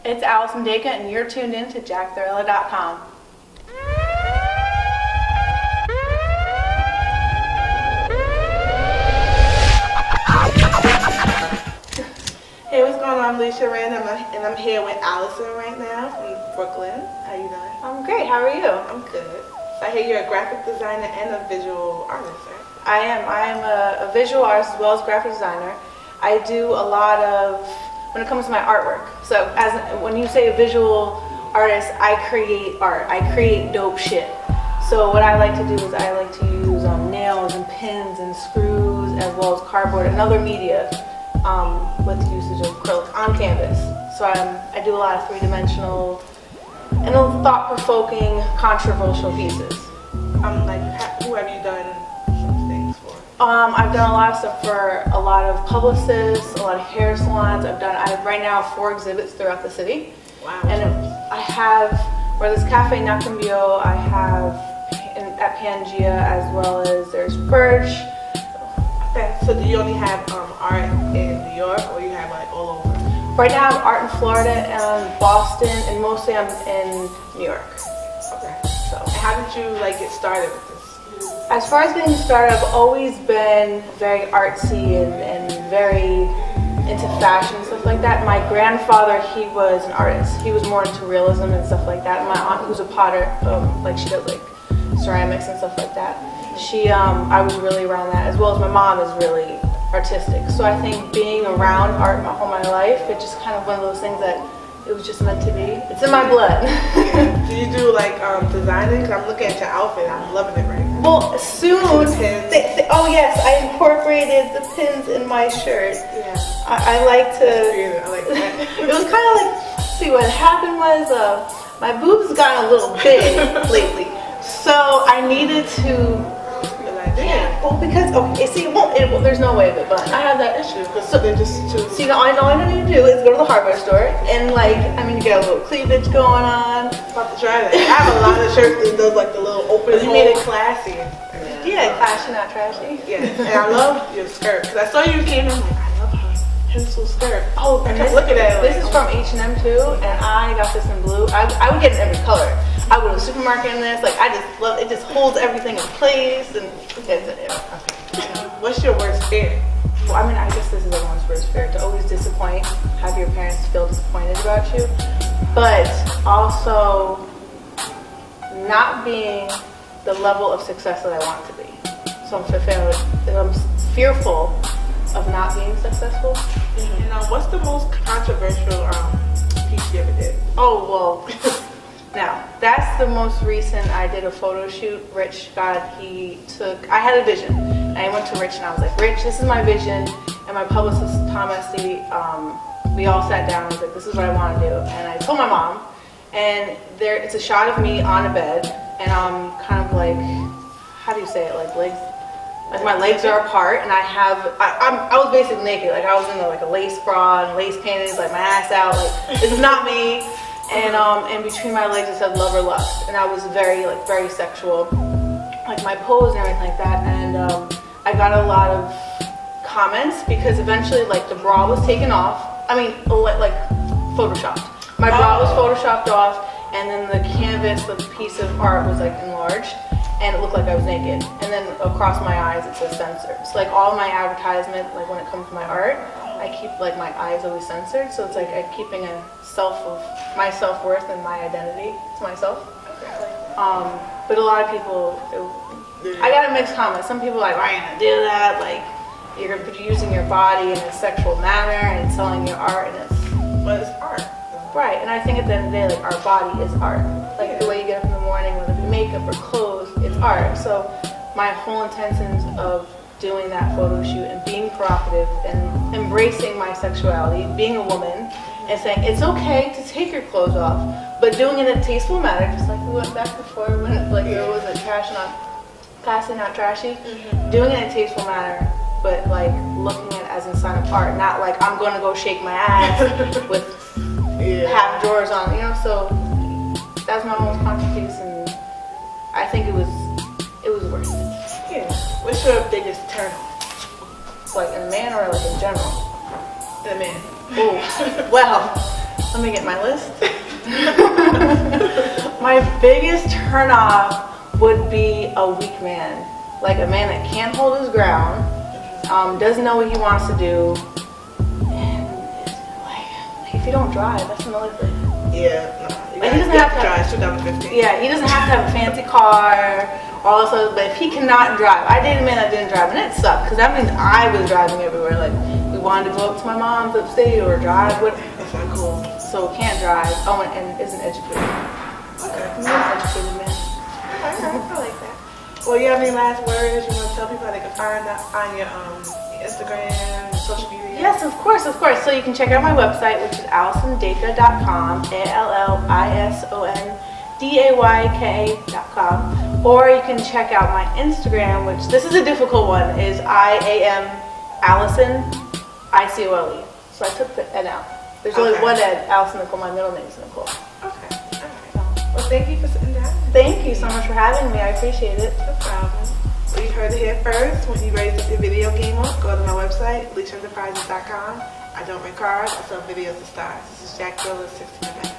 It's Allison Dayka, and you're tuned in to JackTheRilla.com. Hey, what's going on, Alicia Rand? And I'm here with Allison right now from Brooklyn. How you doing? I'm great. How are you? I'm good. So I hear you're a graphic designer and a visual artist, right? I am a visual artist as well as graphic designer. I do a lot of, when it comes to my artwork. So when you say a visual artist, I create art. I create dope shit. So what I like to do is I like to use nails and pins and screws as well as cardboard and other media with the usage of acrylic on canvas. So I do a lot of three-dimensional and thought-provoking, controversial pieces. Who have you done some things for? I've done a lot of stuff for a lot of publicists, a lot of hair salons. I have right now 4 exhibits throughout the city. Wow. And I have, where there's Cafe Nakambio, I have at Pangea, as well as there's Birch. Okay. So do you only have art in New York, or you have like all over? Right now I have art in Florida and Boston, and mostly I'm in New York. Okay. So How did you get started with this? as far as getting started, I've always been very artsy and very into fashion and stuff like that. My grandfather, he was an artist. He was more into realism and stuff like that. My aunt, who's a potter, she does ceramics and stuff like that. I was really around that, as well as my mom is really artistic. So I think being around art my whole life, it just kind of one of those things that it was just meant to be. It's in my blood. Do you do designing? Because I'm looking at your outfit. I'm loving it right now. Well, soon. The pins. Oh yes, I incorporated the pins in my shirt. Yeah. I like to. I like that. It was kind of see what happened was my boobs got a little big lately, so I needed to. Yeah. Well, because there's no way of it, but I have that issue. So they're just too. See, all I need to do is go to the hardware store and you get a little cleavage going on. I'm about to try that. I have a lot of shirts that does the little open. You made it classy. Yeah, classy, not trashy. Yeah, and I love your skirt because I saw you came in. I love her pencil skirt. Oh, I kept looking at it. This is from H&M too, and I got this in blue. I would get it in every color. I would go to the supermarket in this. I just love it. Just holds everything in place and it's okay. What's your worst fear? Well, I guess this is everyone's worst fear, to always disappoint, have your parents feel disappointed about you, but also not being the level of success that I want to be. So I'm fearful of not being successful. Mm-hmm. And what's the most controversial piece you ever did? Oh, well, now, that's the most recent. I did a photo shoot. I had a vision. I went to Rich and I was like, Rich, this is my vision. And my publicist, Tom Esty, we all sat down and was like, this is what I want to do. And I told my mom, and it's a shot of me on a bed, and I'm kind of how do you say it, legs? My legs are apart, and I was basically naked. I was in a lace bra and lace panties, my ass out. This is not me. And between my legs it said love or lust, and I was very very sexual, my pose and everything like that. And I got a lot of comments because eventually the bra was taken off. Photoshopped. My bra was photoshopped off, and then the canvas, the piece of art was enlarged, and it looked like I was naked. And then across my eyes it says censored. So all my advertisement, when it comes to my art, I keep my eyes always censored. So it's I'm keeping a my self-worth and my identity to myself. But a lot of people, I got a mixed comment. Some people why are you gonna do that? You're gonna be using your body in a sexual manner and selling your art, and But it's art. right. And I think at the end of the day, our body is art. The way you get up in the morning, whether it be makeup or clothes, it's art. So my whole intentions of doing that photo shoot and being provocative and embracing my sexuality, being a woman, and saying it's okay to take your clothes off, but doing it in a tasteful manner, just like we went back before when there was a classy, not trashy. Mm-hmm. Doing it in a tasteful manner, but looking at it as a sign of art, not I'm going to go shake my ass with half drawers on, So that's my most conscious piece, and I think it was worth it. Yeah. What's your biggest turn on? In a man or in general? In a man. Oh, well, Let me get my list. My biggest turnoff would be a weak man. Like a man that can't hold his ground, doesn't know what he wants to do, and is like if you don't drive, that's another thing. Yeah, no. Like, he doesn't have to drive 2015. Yeah, he doesn't have to have a fancy car, all this other, but if he cannot drive, I dated a man that didn't drive, and it sucked, because that means I was driving everywhere. Like, we wanted to go up to my mom's upstate or drive, That's not cool. so can't drive. Oh, and isn't educated. Okay. He's an educated man. Okay, I like that. Well, you have any last words? You want to tell people how they can find that on your Instagram, social media? Yes, of course. So you can check out my website, which is AllisonDayka.com, ALLISONDAYK.com, or you can check out my Instagram, which this is a difficult one, is IAM Allison, So I took the N out. There's only one Ed, Allison Nicole. My middle name is Nicole. Okay. All right. Well, thank you for sitting down. Thank you so much for having me. I appreciate it. No problem. Well, you heard it here first. When you ready to your video game up, go to my website, LeishaEnterprises.com. I don't rent cars. I sell videos to stars. This is Jack Dilla, 16 minutes.